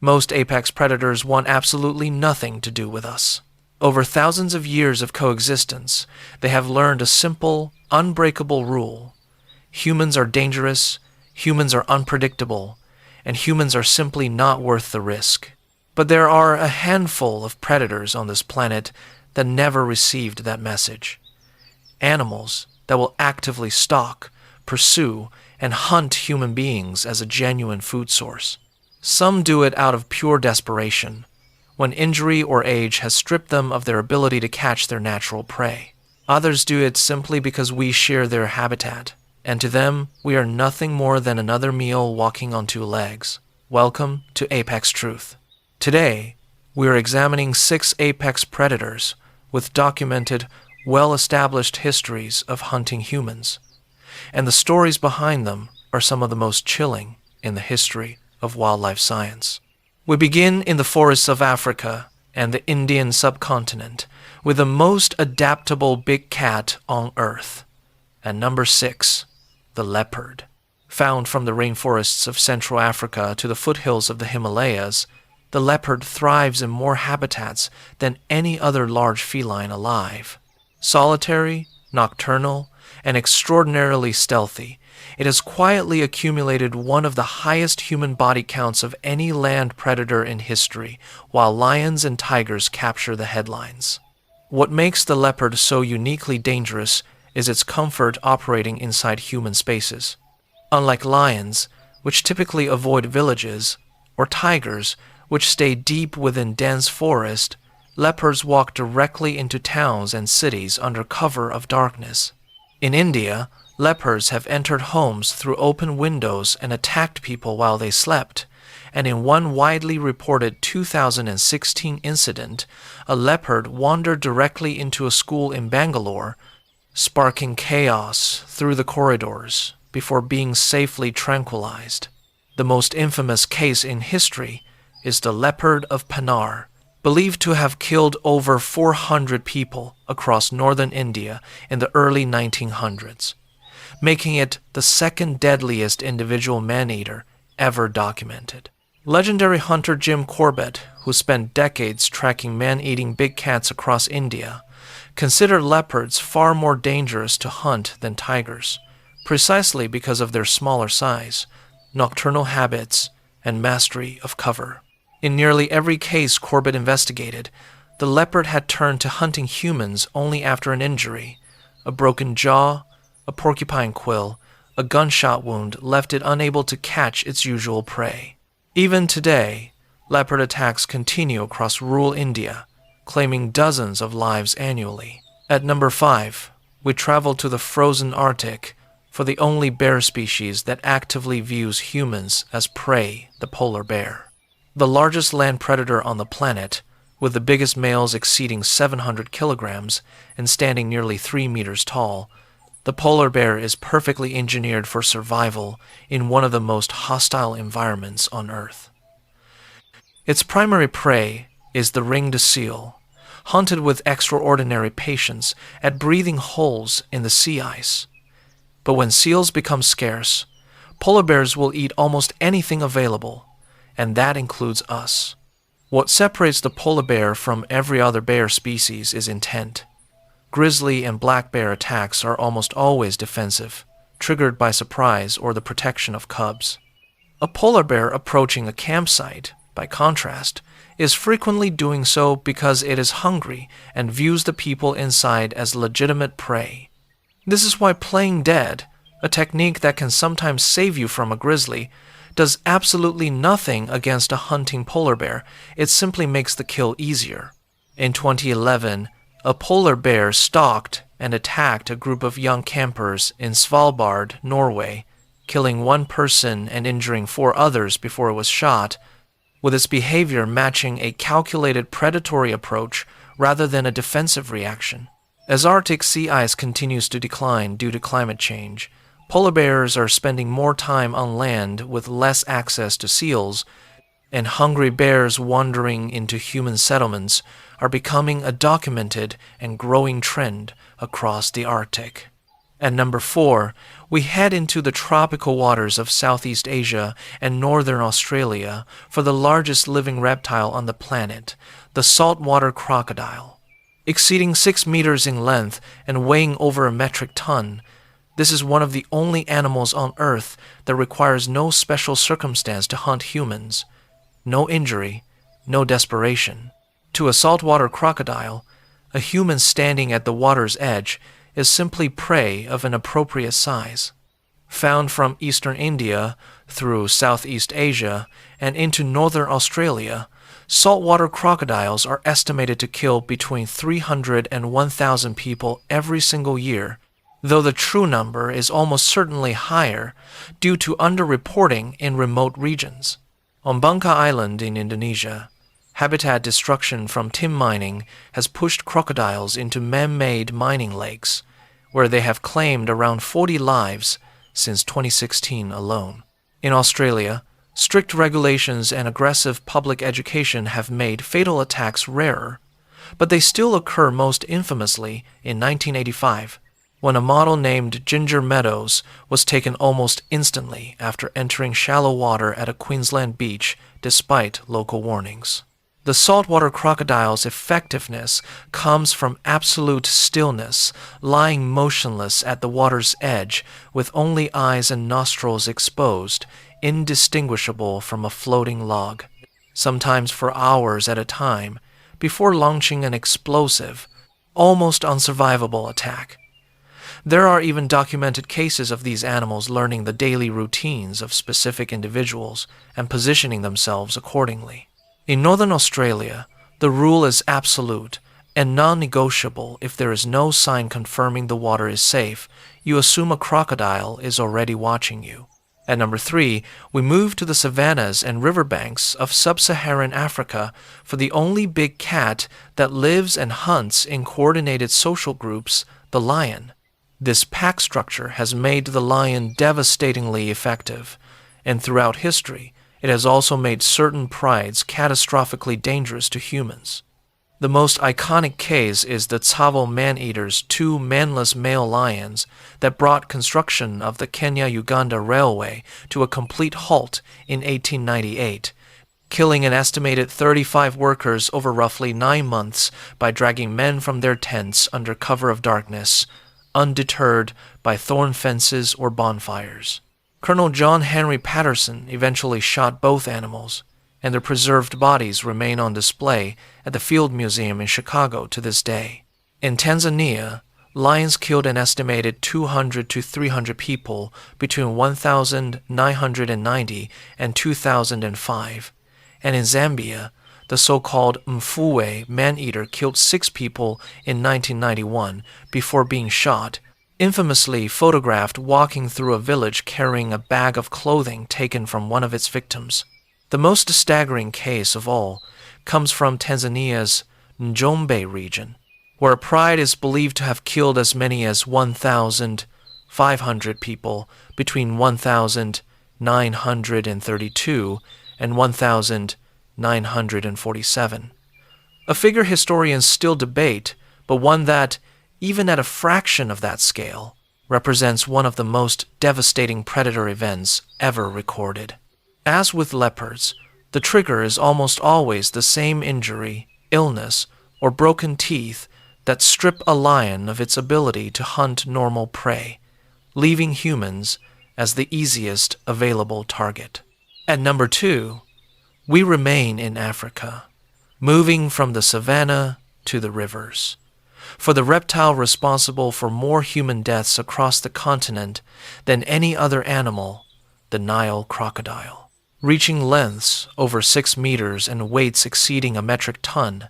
Most apex predators want absolutely nothing to do with us. Over thousands of years of coexistence, they have learned a simple, unbreakable rule. Humans are dangerous, humans are unpredictable, and humans are simply not worth the risk. But there are a handful of predators on this planet that never received that message. Animals that will actively stalk, pursue, and hunt human beings as a genuine food source. Some do it out of pure desperation, when injury or age has stripped them of their ability to catch their natural prey. Others do it simply because we share their habitat, and to them, we are nothing more than another meal walking on two legs. Welcome to Apex Truth. Today, we are examining 6 apex predators with documented, well-established histories of hunting humans, and the stories behind them are some of the most chilling in the history of wildlife science. We begin in the forests of Africa and the Indian subcontinent with the most adaptable big cat on Earth. At number 6, the leopard. Found from the rainforests of Central Africa to the foothills of the Himalayas, the leopard thrives in more habitats than any other large feline alive. Solitary, nocturnal, and extraordinarily stealthy, it has quietly accumulated one of the highest human body counts of any land predator in history, while lions and tigers capture the headlines. What makes the leopard so uniquely dangerous is its comfort operating inside human spaces. Unlike lions, which typically avoid villages, or tigers, which stay deep within dense forest, leopards walk directly into towns and cities under cover of darkness. In India, leopards have entered homes through open windows and attacked people while they slept, and in one widely reported 2016 incident, a leopard wandered directly into a school in Bangalore, sparking chaos through the corridors before being safely tranquilized. The most infamous case in history is the leopard of Panar, believed to have killed over 400 people across northern India in the early 1900s, making it the second deadliest individual man-eater ever documented. Legendary hunter Jim Corbett, who spent decades tracking man-eating big cats across India, considered leopards far more dangerous to hunt than tigers, precisely because of their smaller size, nocturnal habits, and mastery of cover. In nearly every case Corbett investigated, the leopard had turned to hunting humans only after an injury. A broken jaw, a porcupine quill, a gunshot wound left it unable to catch its usual prey. Even today, leopard attacks continue across rural India, claiming dozens of lives annually. At number 5, we travel to the frozen Arctic for the only bear species that actively views humans as prey, the polar bear. The largest land predator on the planet, with the biggest males exceeding 700 kilograms and standing nearly 3 meters tall, the polar bear is perfectly engineered for survival in one of the most hostile environments on Earth. Its primary prey is the ringed seal, hunted with extraordinary patience at breathing holes in the sea ice. But when seals become scarce, polar bears will eat almost anything available, and that includes us. What separates the polar bear from every other bear species is intent. Grizzly and black bear attacks are almost always defensive, triggered by surprise or the protection of cubs. A polar bear approaching a campsite, by contrast, is frequently doing so because it is hungry and views the people inside as legitimate prey. This is why playing dead, a technique that can sometimes save you from a grizzly, does absolutely nothing against a hunting polar bear. It simply makes the kill easier. In 2011, a polar bear stalked and attacked a group of young campers in Svalbard, Norway, killing 1 person and injuring 4 others before it was shot, with its behavior matching a calculated predatory approach rather than a defensive reaction. As Arctic sea ice continues to decline due to climate change, polar bears are spending more time on land with less access to seals, and hungry bears wandering into human settlements are becoming a documented and growing trend across the Arctic. At number 4, We head into the tropical waters of Southeast Asia and northern Australia for the largest living reptile on the planet, the saltwater crocodile. Exceeding 6 meters in length and weighing over a metric ton, this is one of the only animals on Earth that requires no special circumstance to hunt humans, no injury, no desperation. To a saltwater crocodile, a human standing at the water's edge is simply prey of an appropriate size. Found from eastern India through Southeast Asia and into northern Australia, saltwater crocodiles are estimated to kill between 300 and 1,000 people every single year, though the true number is almost certainly higher due to underreporting in remote regions. On Bangka Island in Indonesia, habitat destruction from tin mining has pushed crocodiles into man-made mining lakes, where they have claimed around 40 lives since 2016 alone. In Australia, strict regulations and aggressive public education have made fatal attacks rarer, but they still occur most infamously in 1985, when a model named Ginger Meadows was taken almost instantly after entering shallow water at a Queensland beach despite local warnings. The saltwater crocodile's effectiveness comes from absolute stillness, lying motionless at the water's edge with only eyes and nostrils exposed, indistinguishable from a floating log, sometimes for hours at a time, before launching an explosive, almost unsurvivable attack. There are even documented cases of these animals learning the daily routines of specific individuals and positioning themselves accordingly. In northern Australia, the rule is absolute and non-negotiable. If there is no sign confirming the water is safe, you assume a crocodile is already watching you. At number 3, we move to the savannas and riverbanks of sub-Saharan Africa for the only big cat that lives and hunts in coordinated social groups, the lion. This pack structure has made the lion devastatingly effective, and throughout history, it has also made certain prides catastrophically dangerous to humans. The most iconic case is the Tsavo man-eaters, 2 manless male lions that brought construction of the Kenya-Uganda Railway to a complete halt in 1898, killing an estimated 35 workers over roughly 9 months by dragging men from their tents under cover of darkness, undeterred by thorn fences or bonfires. Colonel John Henry Patterson eventually shot both animals, and their preserved bodies remain on display at the Field Museum in Chicago to this day. In Tanzania, lions killed an estimated 200 to 300 people between 1990 and 2005, and in Zambia, the so-called Mfuwe man-eater killed 6 people in 1991 before being shot, infamously photographed walking through a village carrying a bag of clothing taken from one of its victims. The most staggering case of all comes from Tanzania's Njombe region, where a pride is believed to have killed as many as 1,500 people between 1,932 and 1,947. A figure historians still debate, but one that, even at a fraction of that scale, represents one of the most devastating predator events ever recorded. As with leopards, the trigger is almost always the same injury, illness, or broken teeth that strip a lion of its ability to hunt normal prey, leaving humans as the easiest available target. At number 2, we remain in Africa, moving from the savanna to the rivers. For the reptile responsible for more human deaths across the continent than any other animal, the Nile crocodile. Reaching lengths over 6 meters and weights exceeding a metric ton,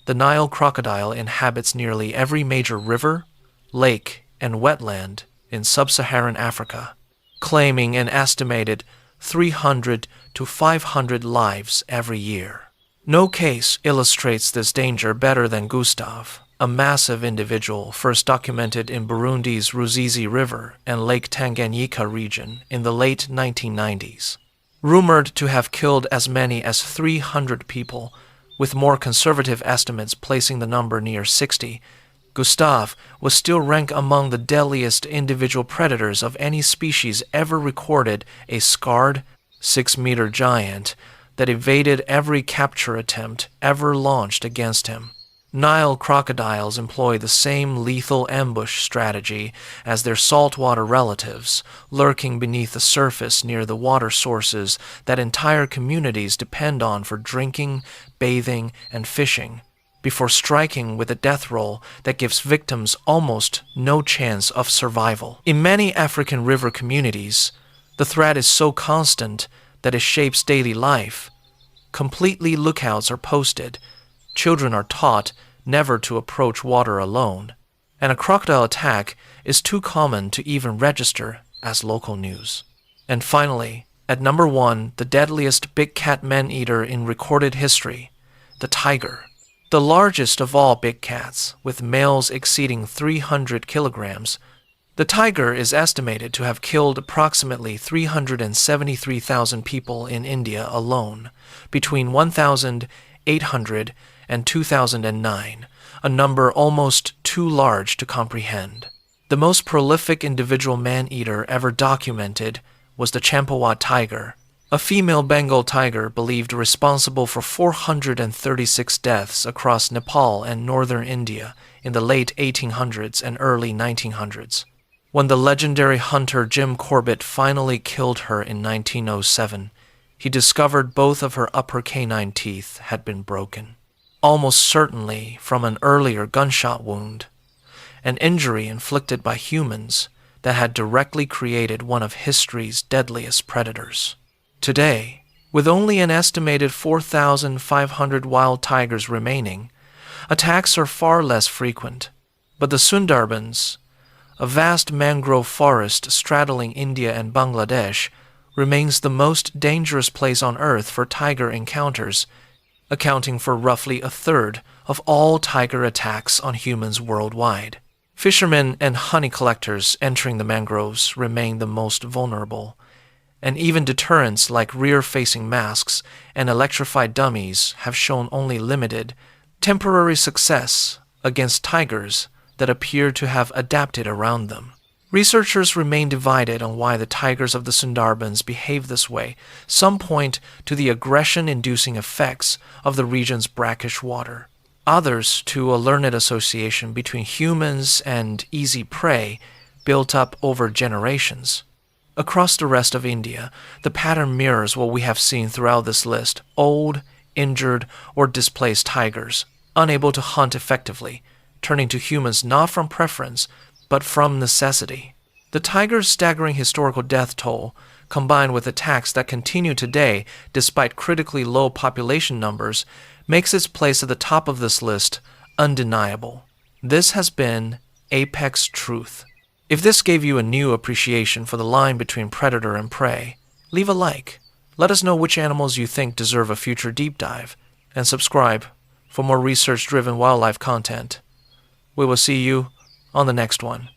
the Nile crocodile inhabits nearly every major river, lake, and wetland in sub-Saharan Africa, claiming an estimated 300 to 500 lives every year. No case illustrates this danger better than Gustav, a massive individual first documented in Burundi's Ruzizi River and Lake Tanganyika region in the late 1990s. Rumored to have killed as many as 300 people, with more conservative estimates placing the number near 60, Gustav was still ranked among the deadliest individual predators of any species ever recorded, a scarred 6-meter giant that evaded every capture attempt ever launched against him. Nile crocodiles employ the same lethal ambush strategy as their saltwater relatives, lurking beneath the surface near the water sources that entire communities depend on for drinking, bathing, and fishing, before striking with a death roll that gives victims almost no chance of survival. In many African river communities, the threat is so constant that it shapes daily life. Completely lookouts are posted. Children are taught never to approach water alone, and a crocodile attack is too common to even register as local news. And finally, at number 1, the deadliest big cat man-eater in recorded history, the tiger. The largest of all big cats, with males exceeding 300 kilograms, the tiger is estimated to have killed approximately 373,000 people in India alone between 1,800 and 2009, a number almost too large to comprehend. The most prolific individual man-eater ever documented was the Champawat tiger, a female Bengal tiger believed responsible for 436 deaths across Nepal and northern India in the late 1800s and early 1900s. When the legendary hunter Jim Corbett finally killed her in 1907, he discovered both of her upper canine teeth had been broken, almost certainly from an earlier gunshot wound, an injury inflicted by humans that had directly created one of history's deadliest predators. Today, with only an estimated 4,500 wild tigers remaining, attacks are far less frequent. But the Sundarbans, a vast mangrove forest straddling India and Bangladesh, remains the most dangerous place on Earth for tiger encounters, accounting for roughly a third of all tiger attacks on humans worldwide. Fishermen and honey collectors entering the mangroves remain the most vulnerable, and even deterrents like rear-facing masks and electrified dummies have shown only limited, temporary success against tigers that appear to have adapted around them. Researchers remain divided on why the tigers of the Sundarbans behave this way. Some point to the aggression-inducing effects of the region's brackish water. Others to a learned association between humans and easy prey built up over generations. Across the rest of India, the pattern mirrors what we have seen throughout this list: old, injured, or displaced tigers, unable to hunt effectively, turning to humans not from preference, but from necessity. The tiger's staggering historical death toll, combined with attacks that continue today despite critically low population numbers, makes its place at the top of this list undeniable. This has been Apex Truth. If this gave you a new appreciation for the line between predator and prey, leave a like. Let us know which animals you think deserve a future deep dive, and subscribe for more research-driven wildlife content. We will see you on the next one.